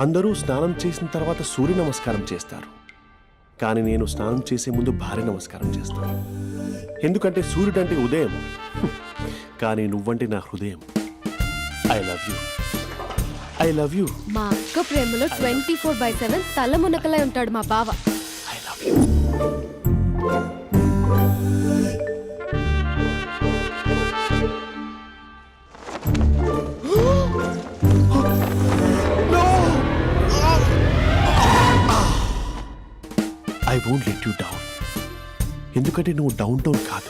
అందరూ స్నానం చేసిన తర్వాత సూర్య నమస్కారం చేస్తారు, కానీ నేను స్నానం చేసే ముందు భార్య నమస్కారం చేస్తాను. ఎందుకంటే సూర్యుడు అంటే ఉదయం, కానీ నువ్వంటే నా హృదయం. I love you, I love you. మా అక్క ప్రేమలో 24/7 తల మునకలై ఉంటాడు మా బావ. I love you. I won't let you down. ఎందుకంటే నువ్వు డౌన్ టౌన్ కాదు,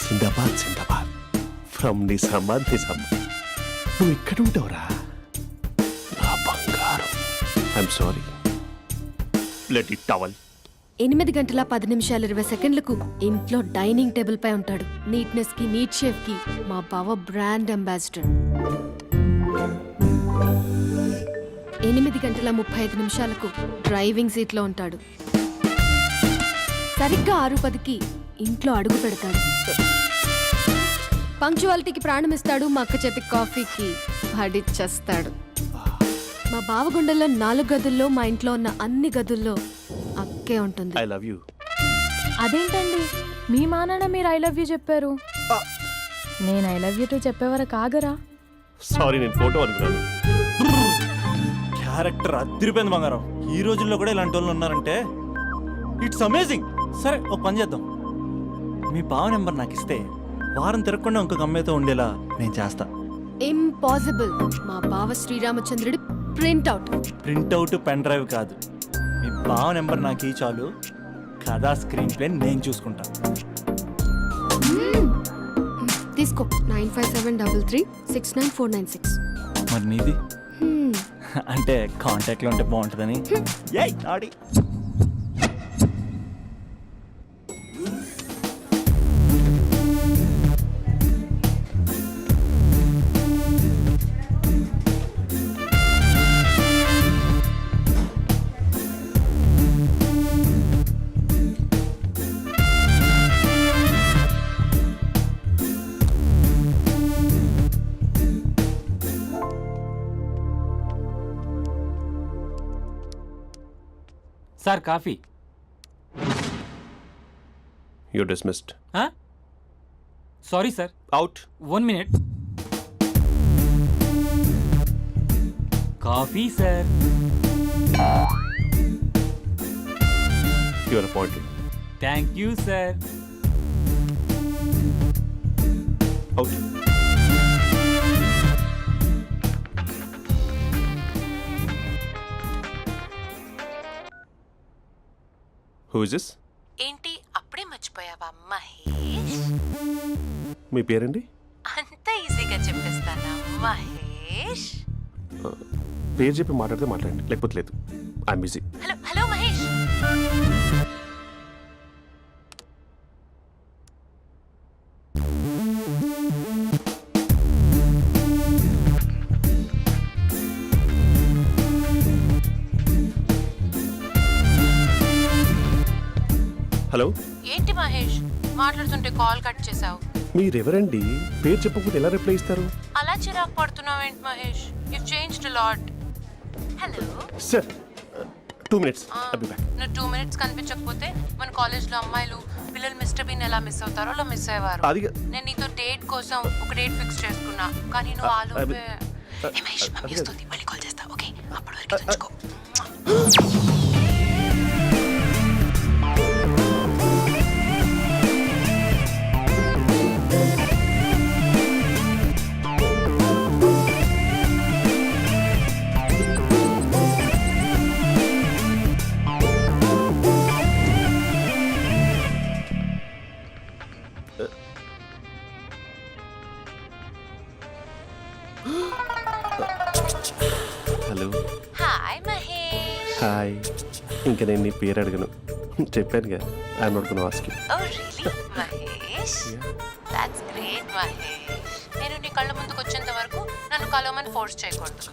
జిందాబాద్ జిందాబాద్ ఫ్రమ్ నిజామాబాద్ నిజామాబాద్. నువ్వు ఇక్కడ ఉంటావురా నా బంగారం. I'm sorry, let it towel. 8 గంటల 10 నిమిషాలు 20 సెకండ్లకు ఇంట్లో డైనింగ్ టేబుల్ పై ఉంటాడు. నీట్నెస్ కి, నీట్ షేఫ్ కి మా బావ బ్రాండ్ అంబాసిడర్. 8 గంటల 35 నిమిషాలకు డ్రైవింగ్ సీట్ లో ఉంటాడు. సరిగ్గా 6:10కి ఇంట్లో అడుగు పెడతాడు. పంక్చువాలిటీకి ప్రాణం ఇస్తాడు. మా అక్క చేతి కాఫీకి పడిచ్చేస్తాడు. మా బావ గుండెల్లో 4 గదుల్లో, మా ఇంట్లో ఉన్న అన్ని గదుల్లో అక్కే ఉంటుంది. I love you. అదేంటండి మీ మానాన్న మీరు ఐ లవ్ యూ చెప్పారు, నేను ఐ లవ్ యూ టు చెప్పేవరకు ఆగరా? సారీ, నేను ఫోటో అనుకున్నాను. క్యారెక్టర్ అదిరిపోయింది బంగారం. ఈ రోజుల్లో కూడా ఇలాంటి వాళ్ళు ఉన్నారంటే ఇట్స్ అమేజింగ్. సరే ఒక పని చేద్దాం, మీ బావ నెంబర్ నాకు ఇస్తే వారం తిరగకుండా ఇంకొక అమ్మాయితో ఉండేలా నేను చేస్తా. ఇంపాసిబుల్. మా బావ శ్రీరామచంద్రుడి ప్రింట్అవుట్. ప్రింట్అవుట్ పెన్ డ్రైవ్ కాదు, మీ బావ నెంబర్ నాకు ఈ చాలు. కథా స్క్రీన్ ప్లే నేను చూసుకుంటా. తీసుకో. 9573369496. మరి నీది అంటే కాంటాక్ట్లో ఉంటే బాగుంటుందని. ఏయ్ ఆడి sir coffee. You dismissed. Sorry sir. Out. 1 minute. Coffee sir. You are appointed. Thank you sir. Out. Who is this? ఏంటి అప్పుడే మర్చిపోయావా మహేష్? మీ పేరండి? అంత ఈజీగా చెప్పేస్తానా మహేష్? పేరు చెప్పి మాట్లాడితే మాట్లాడండి, లేకపోతే లేదు. I'm busy. Hello hello Mahesh. Hello. ఏంటి మహేష్ మాట్లాడుతుంటే కాల్ కట్ చేసావు? మీరెవరండి? పేరు చెప్పకపోతే ఎలా రిప్లై ఇస్తారు? అలా చిరాకు పడుతున్నావు ఏంటి Mahesh? You changed a lot. Hello sir, 2 minutes. I'll be back. నువ్వు 2 minutes కనిపించకపోతే మన కాలేజ్లో అమ్మాయిలు పిల్లలు మిస్టర్ బీన్ ఎలా మిస్ అవుతారో అలా మిస్ అయ్యేవారు. అది నేను నీతో డేట్ కోసం ఒక డేట్ ఫిక్స్ చేసుకున్నా, కానీ నువ్వు ఆలోపే. మహేష్ మమ్మీ వస్తుంది, మళ్ళీ కాల్ చేస్తా. ఓకే, అప్పటి వరకు ఉంచుకో. హలో. హాయ్ మహేష్. హాయ్. ఇంకా నేను నీ పేరు అడగను, చెప్పానుగా. I'm not gonna ask you. Oh really Mahesh? That's great Mahesh. నేను నీ కళ్ళ ముందుకు వచ్చేంత వరకు నన్ను కలవమని ఫోర్స్ చేయకూడదు.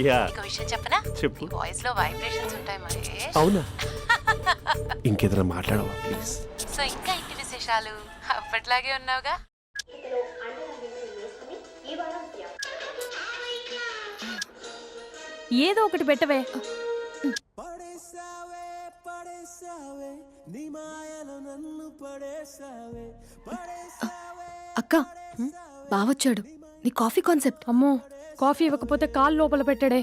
యా. ఒక విషయం చెప్పనా? చెప్పు. నీ వాయిస్ లో వైబ్రేషన్స్ ఉంటాయి మహేష్. అవునా? ఇంకేదైనా మాట్లాడవా ప్లీజ్? సో ఇంకా ఇంటి విశేషాలు అప్పట్లాగే ఉన్నావుగా? ఏదో ఒకటి పెట్టవే. అక్క బావొచ్చాడు. నీ కాఫీ కాన్సెప్ట్. అమ్మో, కాఫీ ఇవ్వకపోతే కాలు లోపల పెట్టడే.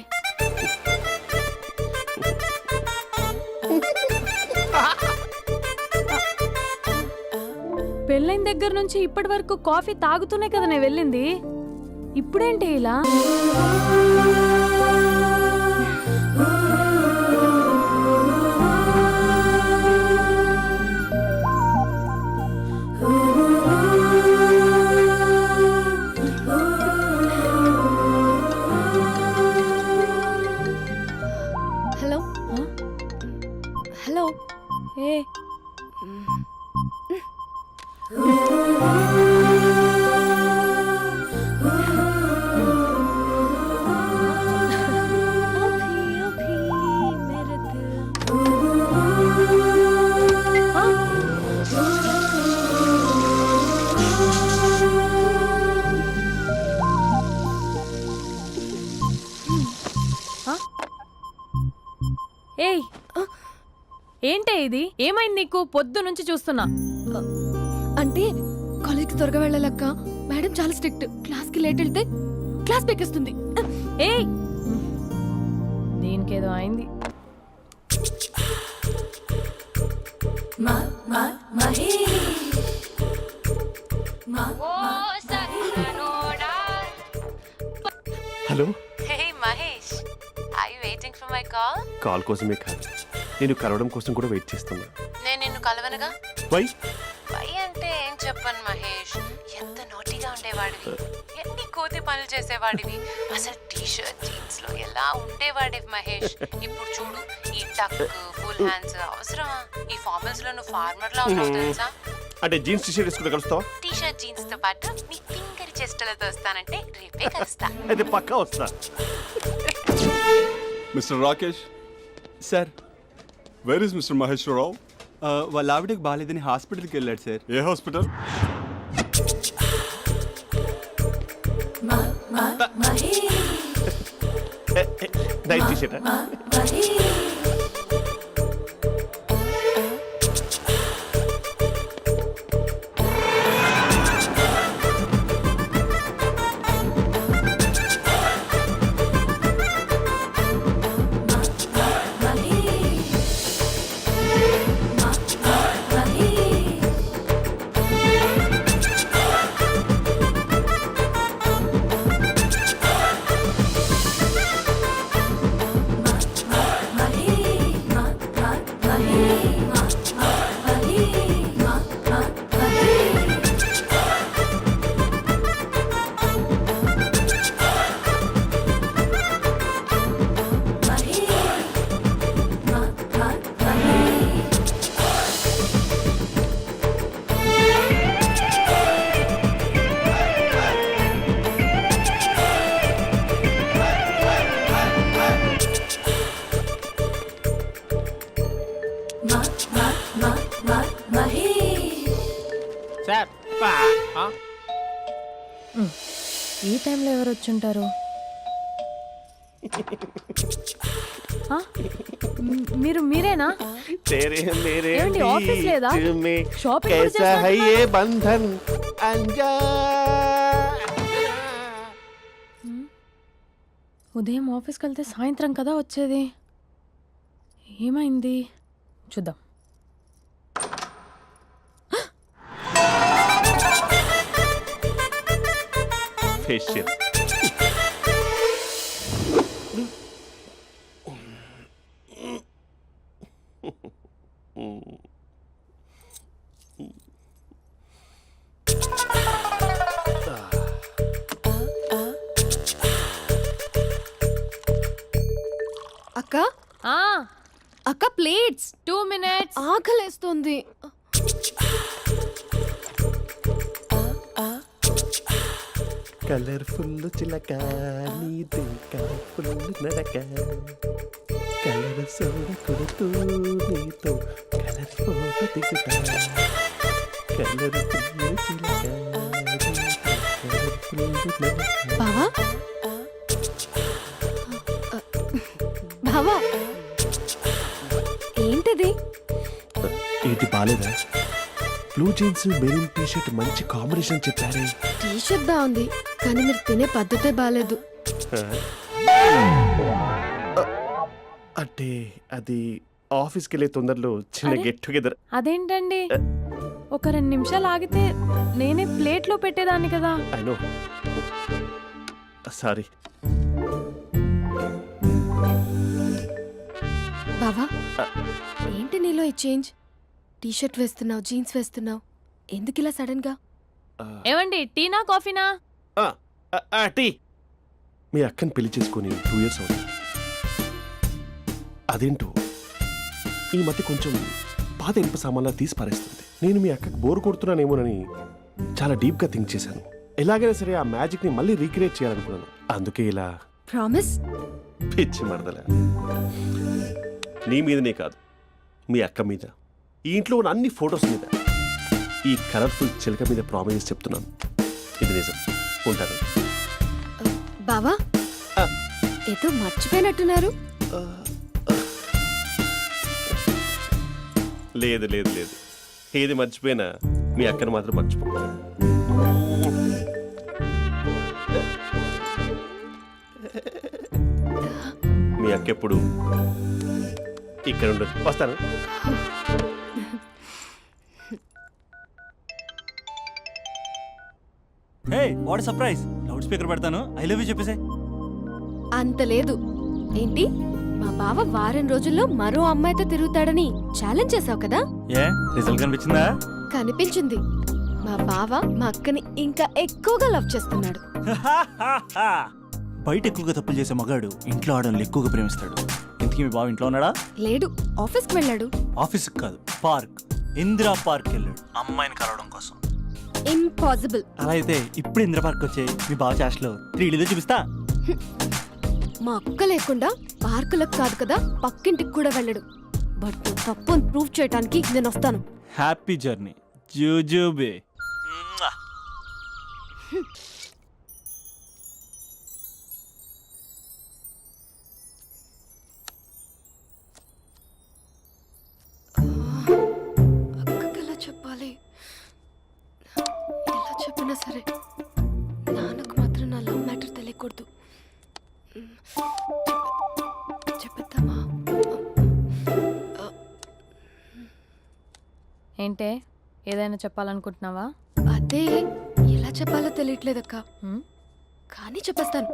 పెళ్ళైన దగ్గర నుంచి ఇప్పటి వరకు కాఫీ తాగుతూనే కదా నేను వెళ్ళింది. ఇప్పుడేంటి ఇలా? Hello hello. ఏ ఏయ్, ఏంటే ఇది? ఏమైంది నీకు? పొద్దు నుంచి చూస్తున్నా. అంటే కాలేజ్కి త్వరగా వెళ్ళాలక్క. మేడం చాలా స్ట్రిక్ట్. క్లాస్కి లేట్ వెళ్తే క్లాస్ పెక్కేస్తుంది. ఏయ్, దీనికేదో అయింది. Hello. Hey Mahesh, I waiting for my call. Call కోసమే కాదు, నేను కలవడం కోసం కూడా వెయిట్ చేస్తున్నా. నేను నిన్ను కలవనుగా. వై? వై అంటే ఏం చెప్పను మహేష్, ఎంత నోటిగా ఉండేవాడివి, ఎన్ని కోతి పనులు చేసేవాడివి, అసలు టీ షర్ట్ జీన్స్ లో ఎలా ఉండేవాడివి మహేష్. ఇప్పుడు చూడు, ఈ టక్ ఫుల్ హ్యాండ్స్ అవసరమా? ఈ ఫార్మల్స్ లో నువ్వు ఫార్మర్ లా ఉన్నావు తెలుసా? అంటే జీన్స్ టీషర్ట్ వేసుకుంటే కలుస్తావా? టీ షర్ట్ జీన్స్ తో పాటు నీ తింగరి చెస్టలతో వస్తానంటే రేపే కలుస్తా. అయితే పక్కా వస్తా. Mister Rakesh, sir, where is mister Maheshwararao? వాళ్ళ ఆవిడకి బాగాలేదని హాస్పిటల్కి వెళ్ళాడు సార్. ఏ హాస్పిటల్? Night t shirt. సార్, ఈ టైంలో ఎవరు వచ్చుంటారు? మీరేనా? तेरे मेरे ఏమండి, ఆఫీస్ లేదా? बीच में షాపింగ్ కూడా कैसा है చేస్తున్నట్టున్నారు? ये बंधन अंजा. ఉదయం ఆఫీస్కి వెళ్తే సాయంత్రం కదా వచ్చేది. ఏమైంది చూద్దాం. फेशियल. అక్క ఆ, అక్క ప్లేట్స్. 2 minutes. ఆకలేస్తుంది. కలర్ఫుల్ చిలక నీదే కలర్ఫుల్ నడక కలర్ సోడ కొడుతూ నీతో కలర్ ఫోటో దిగుతా కలర్ఫుల్ చిలక బావా బాలేదా? Blue jeans maroon T shirt మంచి కాంబినేషన్ చెప్పారే. టీ షర్ట్ బాగుంది కానీ మీరు తినే పద్ధతే బాగాలేదు. అంటే అది ఆఫీస్కి వెళ్ళే తొందరలో చిన్న అరే? Get together. అదేంటండి ఒక 2 నిమిషాలు ఆగితే నేనే ప్లేట్లో పెట్టేదాన్ని కదా. I know, sorry. బావా ఏంటి నీలో ఈ చేంజ్? టీ షర్ట్ వేస్తున్నావు, జీన్స్ వేస్తున్నావు, ఎందుకు ఇలా సడన్ గా? ఏమండి టీనా కాఫీనా? టీ. మీ అక్కని పెళ్లి చేసుకుని 2 years అవుతుంది. అదేంటో ఈ మధ్య కొంచెం పాత ఇనుప సామాన్లా తీసి పారేస్తుంది. నేను మీ అక్కకి బోర్ కొడుతున్నానేమోనని చాలా డీప్గా థింక్ చేశాను. ఎలాగైనా సరే ఆ మ్యాజిక్ని మళ్ళీ రీక్రియేట్ చేయాలనుకున్నాను. అందుకే ఇలా. ప్రామిస్? పిచ్చి మరదల, నీ మీదనే కాదు, మీ అక్క మీద, ఈ ఇంట్లో ఉన్న అన్ని ఫొటోస్ మీద, ఈ కలర్ఫుల్ చిలక మీద ప్రామిస్ చెప్తున్నాను. ఇది నిజం. ఉంటాను. బావా ఆ. ఏదో మర్చిపోయినట్టున్నారు. లేదు లేదు లేదు, ఏది మర్చిపోయినా మీ అక్కను మాత్రం మర్చిపో. మీ అక్క ఎప్పుడు ఇక్కడ ఉండదు. వస్తాను. Hey what surprise. Loud speaker పెడతాను, ఐ లవ్ యూ చెప్పేసే. అంత లేదు. ఏంటి మా బావ వారం రోజుల్లో మరో అమ్మాయితో తిరుగుతాడని ఛాలెంజ్ చేసావు కదా? ఏ రిజల్ట్ కనిపించిందా? కనిపించింది. మా బావ మా అక్కని ఇంకా ఎక్కువగా లవ్ చేస్తున్నాడు. బయట ఎక్కువగా తప్పులు చేసే మగాడు ఇంట్లో ఆడవాళ్ళు ఎక్కువగా ప్రేమిస్తాడు. ఇంతకీ మీ బావ ఇంట్లో ఉన్నాడా? లేడు, ఆఫీస్కి వెళ్ళాడు. ఆఫీస్కి కాదు, పార్క్, ఇందిరా పార్క్ వెళ్ళాడు అమ్మాయిని కలవడం కోసం. ఇంపాసిబుల్. అలా అయితే ఇప్పుడు ఇందిరా పార్క్ వచ్చే మీ బావ చాష్లో 3Dలో చూపిస్తా. మా అక్క లేకుండా పార్కులకు కాదు కదా పక్కింటికి కూడా వెళ్ళడు. బట్ నువ్వు తప్పు అని ప్రూవ్ చేయడానికి నేను వస్తాను. హ్యాపీ జర్నీ జూజూబే. అక్కకి ఎలా చెప్పాలి? ఎలా చెప్పినా సరే నాన్నకు మాత్రం నా లవ్ మ్యాటర్ తెలియకూడదు. చెప్పేద్దామా? ఏంటే ఏదైనా చెప్పాలనుకుంటున్నావా? అదే ఎలా చెప్పాలో తెలియట్లేదక్క. హ్మ్? కానీ చెప్పేస్తాను.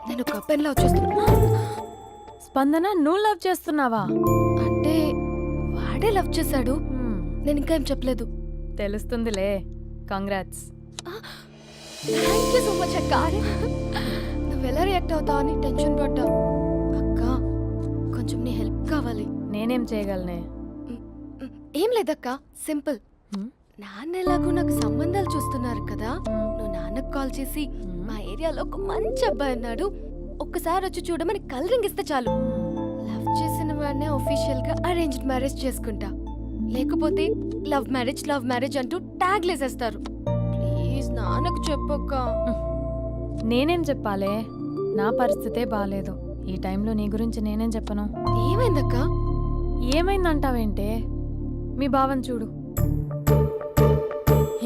నేను ఒక అబ్బాయిలా వచ్చేస్తున్నా. స్పందన నువ్వు లవ్ చేస్తున్నావా? అంటే వాడే లవ్ చేశాడు. హ్మ్, నేను ఇంకా ఏం చెప్పలేదు. తెలుస్తుందిలే. Congrats. Thank you so much అక్క. నువ్వు ఎలా రియాక్ట్ అవుతావు అని టెన్షన్ పడ్డావు. అక్క కొంచెం నీ హెల్ప్ కావాలి. నేనేం చేయగలనే? ఏం లేదక్క, సింపుల్. హ్మ్? నాన్న ఎలాగో నాకు సంబంధాలు చూస్తున్నారు కదా, నువ్వు నాన్నకు కాల్ చేసి మా ఏరియాలో ఒక మంచి అబ్బాయి అన్నాడు, ఒక్కసారి వచ్చి చూడమని కలరింగ్ ఇస్తే చాలు. లవ్ చేసిన వాడినే ఒఫీషియల్ గా అరేంజ్డ్ మ్యారేజ్ చేసుకుంటా. లేకపోతే లవ్ మ్యారేజ్ అంటూ ట్యాగ్ లేసేస్తారు. ప్లీజ్ నాన్నకు చెప్పక్క. నేనేం చెప్పాలే? నా పరిస్థితే బాలేదు. ఈ టైంలో నీ గురించి నేనేం చెప్పను? ఏమైందక్క? ఏమైందంటావేంటే? మీ భావం చూడు,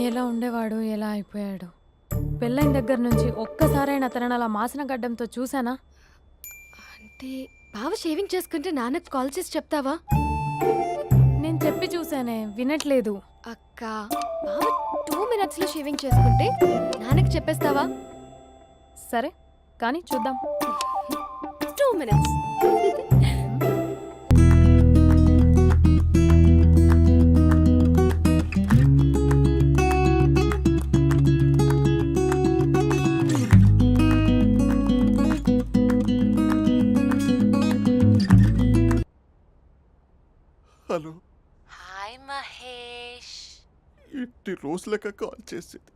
ఎలా ఉండేవాడు, ఎలా అయిపోయాడు. పెళ్ళైన దగ్గర నుంచి ఒక్కసారైనా తనని అలా మాసిన గడ్డంతో చూసానా? అంటే బావ షేవింగ్ చేసుకుంటే నాన్నకు కాల్ చేసి చెప్తావా? నేను చెప్పి చూసానే, వినట్లేదు. అక్క బావ 2 minutes లో షేవింగ్ చేసుకుంటే నాన్నకి చెప్పేస్తావా? సరే కానీ చూద్దాం. 2 minutes. హలో. హాయ్ మహేష్. ఎన్ని రోజులక కాల్ చేసేది,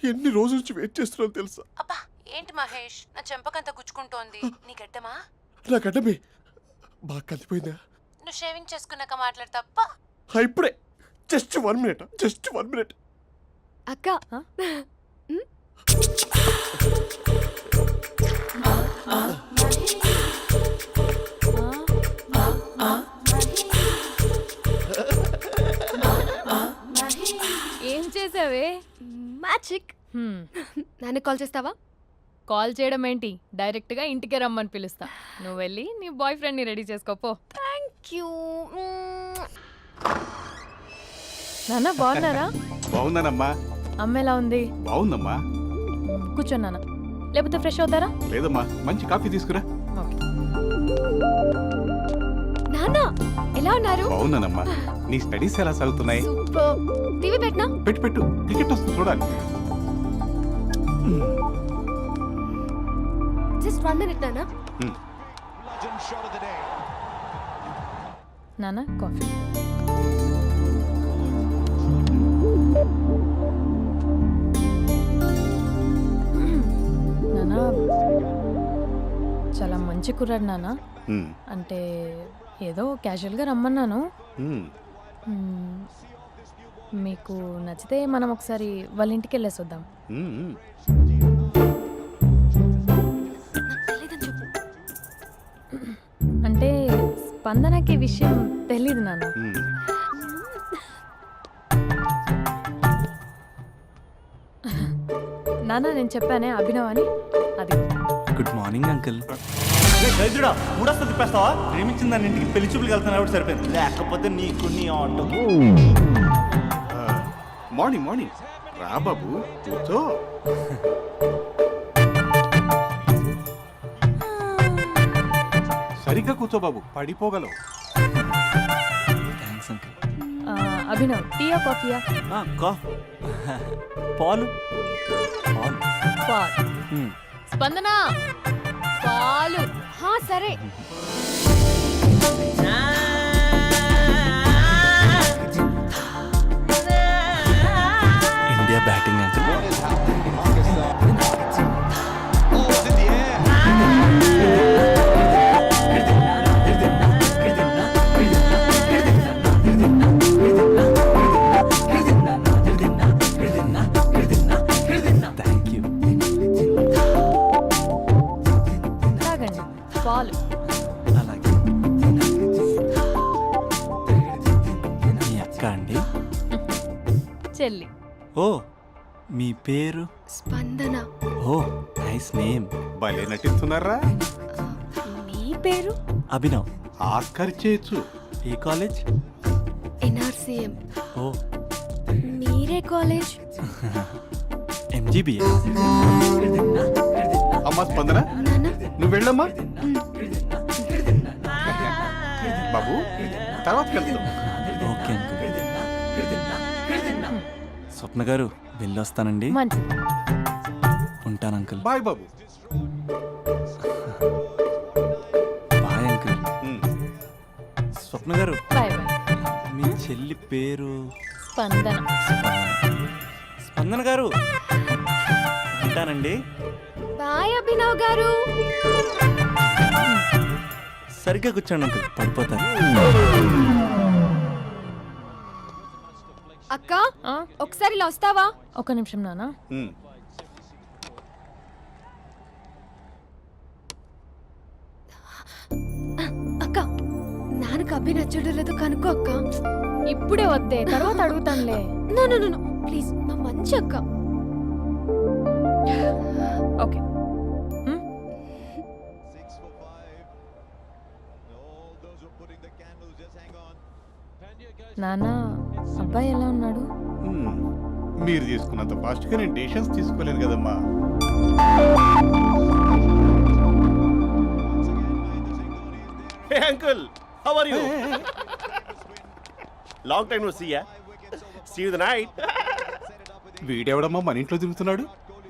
ఎన్ని రోజుల నుంచి వెయిట్ చేస్తున్నావు తెలుసా? అబ్బా ఏంటి మహేష్, నా చెంపకంత గుచ్చుకుంటోంది. నీ గడ్డమా? నా గడ్డమే బాగా కలిపోయిందా? నువ్వు షేవింగ్ చేసుకున్నాక మాట్లాడు తప్ప. ఇప్పుడే జస్ట్ 1 minute, జస్ట్ 1 minute. అక్క Huh? మ్యాజిక్. నాన్న కాల్ చేస్తావా? కాల్ చేయడం ఏంటి, డైరెక్ట్గా ఇంటికే రమ్మని పిలుస్తా. నువ్వు వెళ్ళి నీ బాయ్ ఫ్రెండ్ని రెడీ చేసుకోపో. Thank you. నాన్న బాగున్నారా? బాగున్నానమ్మా. అమ్మ ఎలా ఉంది? బాగుందమ్మా. కూర్చోను నాన్న, లేకపోతే ఫ్రెష్ అవుతారా? లేదమ్మా, మంచి కాఫీ తీసుకురా. ఓకే. నాన్న ఎలా ఉన్నారు? బాగున్నానమ్మా. నీ స్టడీస్ ఎలా సాగుతున్నాయి? సూపర్. టీవీ పెట్టనా? పెట్టు, క్రికెట్ వస్తుంది చూడాలి. జస్ట్ 1 minute నాన్న. నాన్న కాఫీ. నాన్న చాలా మంచి కుర్రాడు నాన్న. అంటే ఏదో క్యాజువల్గా రమ్మన్నాను. మ్మ్. మీకు నచ్చితే మనం ఒకసారి వాళ్ళ ఇంటికి వెళ్ళేసి వద్దాం. నాకు తెలీదని చెప్పు. అంటే స్పందనకి ఈ విషయం తెలీదు నాన్న. నాన్న నేను చెప్పానే అభినవ్ అని, అది. Good morning uncle. దైద్యుడా, మూడొస్తా తిప్పేస్తావా? ప్రేమించిన దాని ఇంటికి పెళ్లి చూపులకు వెళ్తాను సరిపోయింది, లేకపోతే నీకు నీ ఆటో. మార్నింగ్ రా బాబు, కూర్చో. సరిగ్గా కూర్చో బాబు, పడిపోగలవు. Thanks uncle. అభినవ్ టీయా కాఫీయా? పాలు. పాలు. స్పందన పాలు. హా సరే. India batting uncle. Thank you. తాగండి పాలు. అలాగే. మీ అక్క అండి? చెల్లి. ఓ, మీ పేరు? స్పందన. ఓ, నైస్ నేమ్. భలే నటిస్తున్నారా? మీ పేరు? అభినవ్. ఆస్కర్ చేయొచ్చు. ఏ కాలేజ్? NRCM. ఓ, మీరే కాలేజ్? MGBA. అమ్మా స్పందన, నాన్న నువ్వు వెళ్ళమ్మా. బాబు తర్వాత వెళ్తాం. Okay uncle. స్వప్న గారు వెళ్ళొస్తానండి. మంచిది. ఉంటాను అంకుల్. బాయ్ బాబు. Bye uncle. స్వప్న గారు, బాయ్ బాయ్. మీ చెల్లి పేరు? స్పందన. స్పందన గారు, ఉంటానండి. బాయ్ అభినవ్ గారు. సరిగ్గా కూర్చోండి అంకుల్, పడిపోతాను. అక్క ఆ? ఒకసారి ఇలా వస్తావా? ఒక నిమిషం నాన్న. అక్క నాన్నకు అభి నచ్చడం లేదో కనుక్కో అక్క. ఇప్పుడే వద్దే, తర్వాత అడుగుతానులే. నో నో నో ప్లీజ్, మా మంచి అక్క. ఓకే. నాన్న అబ్బాయి ఎలా ఉన్నాడు? మీరు తీసుకున్నంత ఫాస్ట్గా నేను డెసిషన్స్ తీసుకోలేను కదమ్మా. Hey uncle, how are you? Long time no see ya. See you the night. వీడెవడమ్మా మన ఇంట్లో తిరుగుతున్నాడు?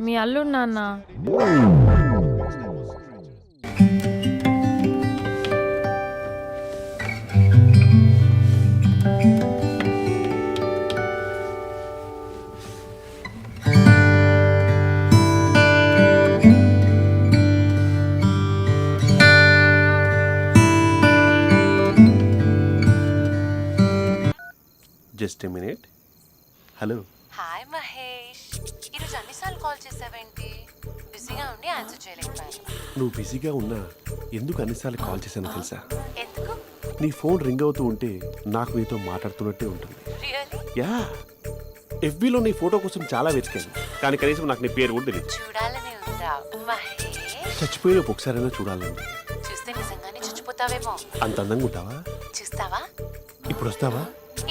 మీ అల్లుడు నాన్న. Just a minute. Hello. Hi Mahesh, ఈరోజు అన్నిసార్లు కాల్ చేసావేంటి? బిజీగా ఉండి ఆన్సర్ చేయలేకపోయాను. నువ్వు బిజీగా ఉన్నా ఎందుకు అన్నిసార్లు కాల్ చేశానో తెలుసా? ఎందుకు? నీ ఫోన్ రింగ్ అవుతూ ఉంటే నాకు నీతో మాట్లాడుతున్నట్టే ఉంటుంది. రియల్లీ? యా, ఎఫ్బీలో నీ ఫోటో కోసం చాలా వెతికాను, కానీ కనీసం నాకు నీ పేరు కూడా తెలియదు. చూడాలని ఉందా మహేష్? చచ్చిపోయిన ఒకసారైనా చూడాలండి. చూస్తే నిజంగానే చచ్చిపోతావేమో. అంత అందంగా ఉంటావా? చూస్తావా? ఇప్పుడు వస్తావా?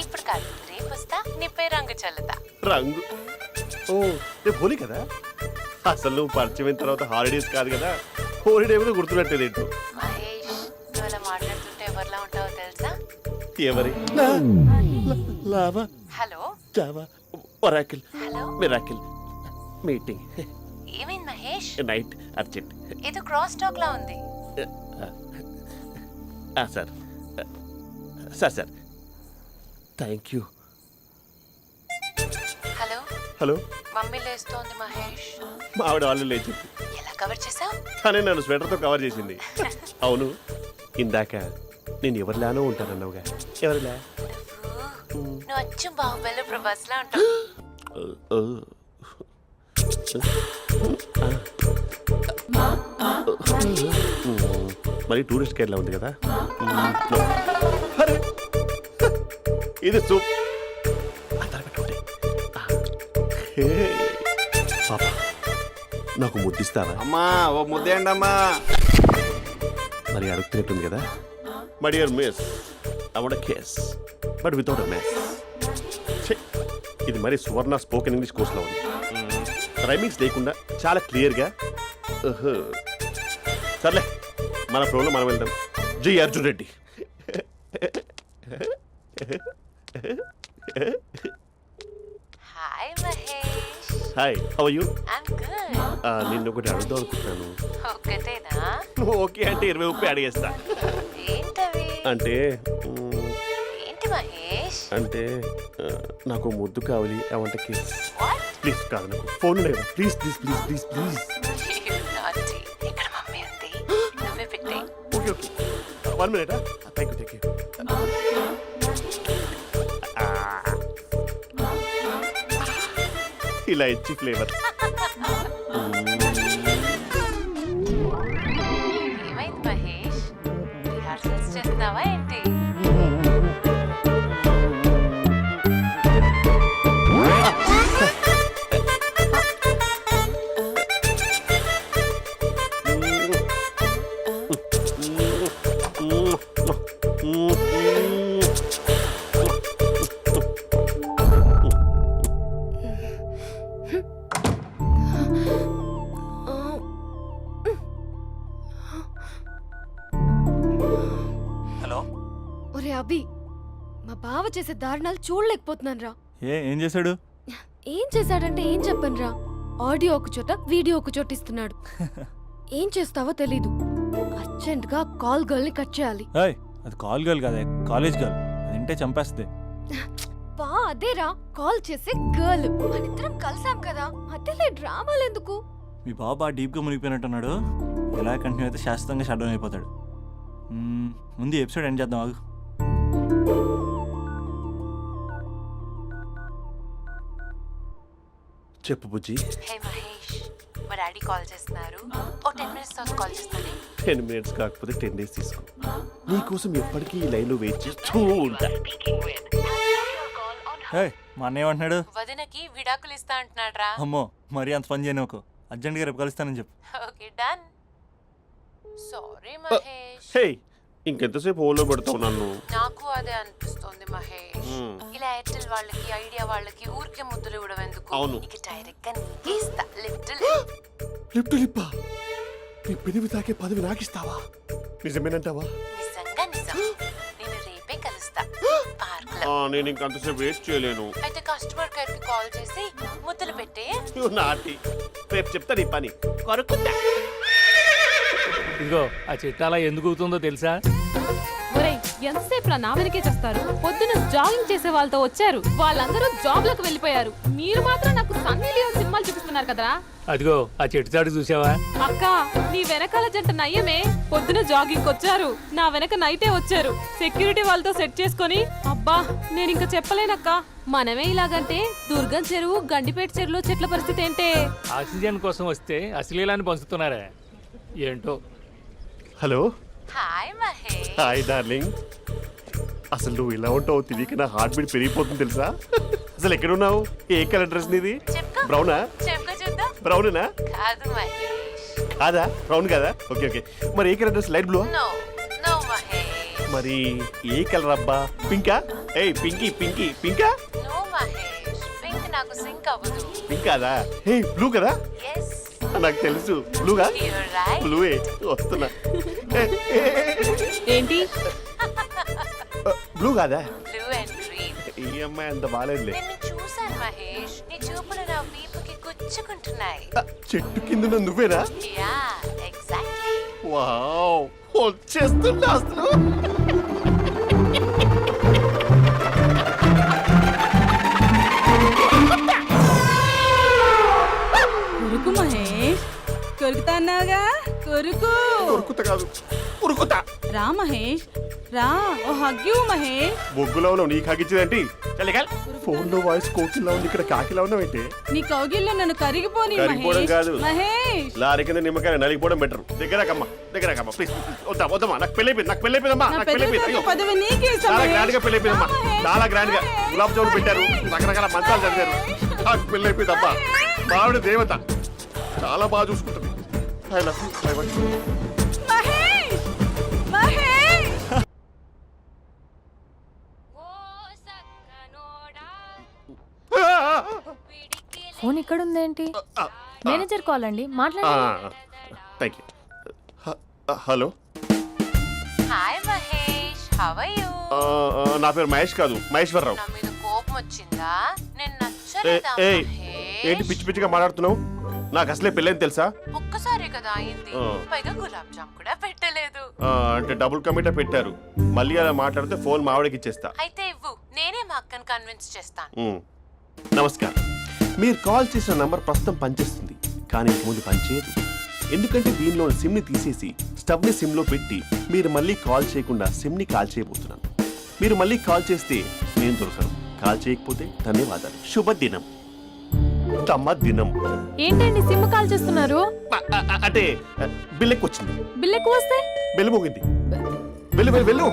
ఇప్పుడు కాదు, రేపు వస్తా, నీపై రంగు చల్లుతా. రంగు? ఓ, రేపు హోలీ కదా. అసలు నువ్వు పరిచయం తర్వాత హాలిడేస్ కాదు కదా, హోలిడే మీద గుర్తున్నట్టేది ఏంటో. మహేష్, నువ్వు అలా మాట్లాడుతుంటే ఎవరిలా ఉంటావో తెలుసా? ఎవరి? Lava, hello Java, Oracle, hello, miracle, meeting, ఏమైంది మహేష్? Night, urgent. ఏదో క్రాస్ టాక్ లా ఉంది. Sir sir sir thank you. Hello, hello, mummy లేస్తోంది మహేష్. మా ఆవిడ వాళ్ళు లేచి ఎలా కవర్ చేసావు? తనే నన్ను స్వెటర్తో కవర్ చేసింది. అవును, ఇందాక నేను ఎవరిలానో ఉంటానన్నావుగా, ఎవరిలా? నువ్వు అచ్చం బాహుబలి ప్రభాస్ లా ఉంటావు. మరి టూరిస్ట్ గైడ్లా ఉంది కదా. అరే, ఇది సూప్. పాప, నాకు ముద్దిస్తావా? అమ్మా ఓ ముద్దేయండి అమ్మా. మరి అడుగుతున్నట్టుంది కదా. My dear miss, I want kiss but without a miss. ఇది మరి సువర్ణ స్పోకెన్ ఇంగ్లీష్ కోర్సులో ఉంది. రైమింగ్స్ లేకుండా చాలా క్లియర్గా. సర్లే, మన ప్రోలో మనం వెళ్దాం. జై Arjun Reddy. Hi Mahesh. Hi, how are you? I'm good. నిన్ను ఒకటి అడుగుదాం అనుకుంటున్నాను. ఒక్కటేనా? ఓకే అంటే 20 అడిగేస్తా. ఏంటవి? అంటే ఏంటి మహేష్? అంటే నాకు ముద్దు కావాలి. I want kiss. What? Please కాదు, నాకు ఫోన్ లేదు. Please please please please please. నాటి ఇక్కడ మమ్మీ ఉంది, నువ్వే పెట్టే. Okay okay, 1 minute. Thank you thank you. ఇలా ఇచ్చి ఫ్లేవర్. ఏమైంది మహేష్? రిహార్సల్స్ చేస్తున్నావా ఏంటి? హలో. ఒరే అభి, మా బావ చేసే దారుణాలు చూడలేకపోతున్నాను రా. ఏం చేశాడు? ఏం చేశాడంటే ఏం చెప్పను రా. ఆడియో ఒక చోట, వీడియో ఒక చోట ఇస్తున్నాడు. ఏం చేస్తావో తెలీదు. అర్జెంట్ గా కాల్ గర్ల్ ని కట్ చేయాలి. ఏయ్, అది కాల్ గర్ల్ కాదే, కాలేజ్ గర్ల్. అది వింటే చంపేస్తుంది. బా అదేరా, కాల్ చేసే గర్ల్. మనిద్దరం కలిసాం కదా, మధ్యలో డ్రామాలు ఎందుకు? మీ బాబు బాగా డీప్గా మునిగిపోయినట్టున్నాడు. ఎలా కంటిన్యూ అయితే శాశ్వతంగా షట్ డౌన్ అయిపోతాడు. ముందు ఎపిసోడ్ ఎండ్ చేద్దాం, ఆగు. చెప్పు బుజ్జి. హే మహేష్, మా డాడీ కాల్ చేస్తున్నారు. ఓ 10 minutes తర్వాత కాల్ చేస్తాను. 10 minutes కాకపోతే 10 days తీసుకో. నీకోసం ఎప్పటికీ ఈ లైన్లో వెయిట్ చేస్తూ ఉంటా. ఏయ్, మా అన్నయ్య ఏమంటున్నాడు? వదినకి విడాకులు ఇస్తా అంటున్నాడు రా. అమ్మో, మరీ అంత పని చేయను. ఒక అర్జెంట్గా రేపు కలుస్తానని చెప్పు. Okay done. సారీ మహేష్. హే, ఇంకెంతసేపు హోల్లో పెడతావు నన్ను? నాకు అదే అనిపిస్తోంది మహేష్. ఇలా ఎయిర్టెల్ వాళ్ళకి, ఐడియా వాళ్ళకి ఊరికే ముద్దులు ఇవ్వడం ఎందుకు? అవును. ఇక డైరెక్ట్ గా నీకే ఇస్తా. లిఫ్ట్ లిప్టు లిప్పా, నీ పెనివి తాకే పదవి నాకిస్తావా? నిజమేనంటావా? నిజంగా నిజం. నేను రేపే కలుస్తా పార్క్ లో. నేను ఇంకంతసేపు వెయిట్ చేయలేను. అయితే కస్టమర్ కేర్ కి కాల్ చేసి ముద్దులు పెట్టే. నాటి రేపు చెప్తా నీ పని. కొరుకుంటా. ఇదిగో ఆ చెట్టు అలా ఎందుకు అవుతుందో తెలుసా? ఒరేయ్, ఎంతసేపు నా వెనకే చేస్తారు? పొద్దున జాగింగ్ చేసే వాళ్ళతో వచ్చారు, వాళ్ళందరూ జాబ్లకు వెళ్ళిపోయారు. మీరు మాత్రం నాకు సన్నీ లియోన్ సినిమాలు చూపిస్తున్నారు కదరా. అదిగో ఆ చెట్టు చాటు చూసావా? అక్క, నీ వెనకాల జంట నయ్యమే. పొద్దున జాగింగ్ వచ్చారు, నా వెనక నైటే వచ్చారు. సెక్యూరిటీ వాళ్ళతో సెట్ చేసుకొని, అబ్బా నేను ఇంకా చెప్పలేనక్క. మనమే ఇలాగంటే దుర్గం చెరువు, గండిపేట చెరువులో చెట్ల పరిస్థితి ఏంటే? ఆక్సిజన్ కోసం వస్తే అశ్లీలాన్ని పంచుతున్నారా ఏంటో. Hello. Hi Mahesh. Hi darling. అసలు నువ్వు ఇలా ఉంటావు తెలియక నా హార్ట్ బీట్ పెరిగిపోతుంది తెలుసా? అసలు ఎక్కడున్నావు? ఏ కలర్ డ్రెస్ నీది? చెప్పుకో బ్రౌనా? చెప్పుకో చూద్దాం. బ్రౌనేనా? కాదు మహేష్. కాదా? బ్రౌన్ కదా? Okay okay. మరి ఏ colour dress? Light blue? No no Mahesh. మరి ఏ కలర్ అబ్బా? పింకా? ఏయ్ పింకీ పింకీ పింకా? నో మహేష్, పింక్ నాకు సింక్ అవ్వదు. పింక్ కాదా? ఏ బ్లూ కదా? ఎస్, నాకు తెలుసు బ్లూగా. You're right. బ్లూవే వస్తున్నా. ఏంటి బ్లూ కాదా? Blue and green. ఈ అమ్మాయి అంత బాగాలేదులే. నిన్ను చూశాను మహేష్, నీ చూపులు నా వీపుకి గుచ్చుకుంటున్నాయి. చెట్టు కింద నువ్వేనా? Yeah exactly. వావ్, వచ్చేస్తున్నా అసలు. కొరుకు మహేష్, కొరుకుతా అన్నావుగా, కొరుకు. ఉరుకుతా కాదు, ఉరుకుతా. రా మహేష్, రా, ఓ హగ్గు మహేష్. బొగ్గులో ఉన్నావు, నీకు హగించదేంటి? ఫోన్ లో వాయిస్ కోకిలా ఉంది, ఇక్కడ కాకిలా ఉన్నావేంటి? నీ కౌగిల్లో నన్ను కరిగిపోని కరిగిపోవడం మహేష్. కాదు. మహేష్, లారీ కింద నిమ్మకాయ నలిగిపోవడం బెటర్. దగ్గరకమ్మా దగ్గరకమ్మా ప్లీజ్. వద్దమ్మా, నాకు పెళ్ళైపోయింది, నాకు పెళ్ళైపోయిందమ్మా, నా నాకు పెళ్ళైపోయింది. అయ్యో, పదవి నీకే ఇస్తా చాలా మహేష్. గ్రాండ్ గా పెళ్ళైపోయిందమ్మా, రా మహేష్, చాలా గ్రాండ్ గా. మహేష్. గులాబ్ జామున్ పెట్టారు, రకరకాల మంచాలు చదివారు. నాకు పెళ్ళైపోయిందమ్మా. మావిడ దేవత, చాలా బాగా చూసుకుంటుంది. I love you. I want you. Mahesh, Mahesh. Phone ఇక్కడ ఉందేంటి? మేనేజర్ కాల్ అండి, మాట్లాడండి. Thank you. Hello, hi Mahesh, how are you? నా పేరు మహేష్ కాదు, మహేశ్వరరావు. నా మీద కోపం వచ్చిందా? నేను నచ్చలేదా ఏయ్, ఏంటి మహేష్? పిచ్చి పిచ్చిగా మాట్లాడుతున్నావు? నాకు అసలే పెళ్ళని తెలుసా? ఒక్కసారే కదా అయింది, ఆ. పైగా గులాబ్ జామ్ కూడా పెట్టలేదు. అంటే డబుల్ కమిటా పెట్టారు. మళ్ళీ అలా మాట్లాడితే ఫోన్ మావిడకి ఇచ్చేస్తా. అయితే ఇవ్వు, నేనే మా అక్కని కన్విన్స్ చేస్తాను. నమస్కారం. మీరు కాల్ చేసిన నంబర్ ప్రస్తుతం పనిచేస్తుంది, కానీ ఇంక ముందు పనిచేయదు. ఎందుకంటే దీనిలో సిమ్ని తీసేసి స్టవ్ని సిమ్లో పెట్టి మీరు మళ్ళీ కాల్ చేయకుండా సిమ్ని కాల్ చేయబోతున్నాను. మీరు మళ్ళీ కాల్ చేస్తే నేను దొరకను, కాల్ చేయకపోతే ధన్యవాదాలు. శుభదినం. తమ దినం. ఏంటండి సిమ్ కాల్ చేస్తున్నారు? అంటే బిల్ ఎక్కువ వచ్చింది. బిల్ ఎక్కువ వస్తే బెల్లు మోగింది. వెళ్ళు వెళ్ళు వెళ్ళు.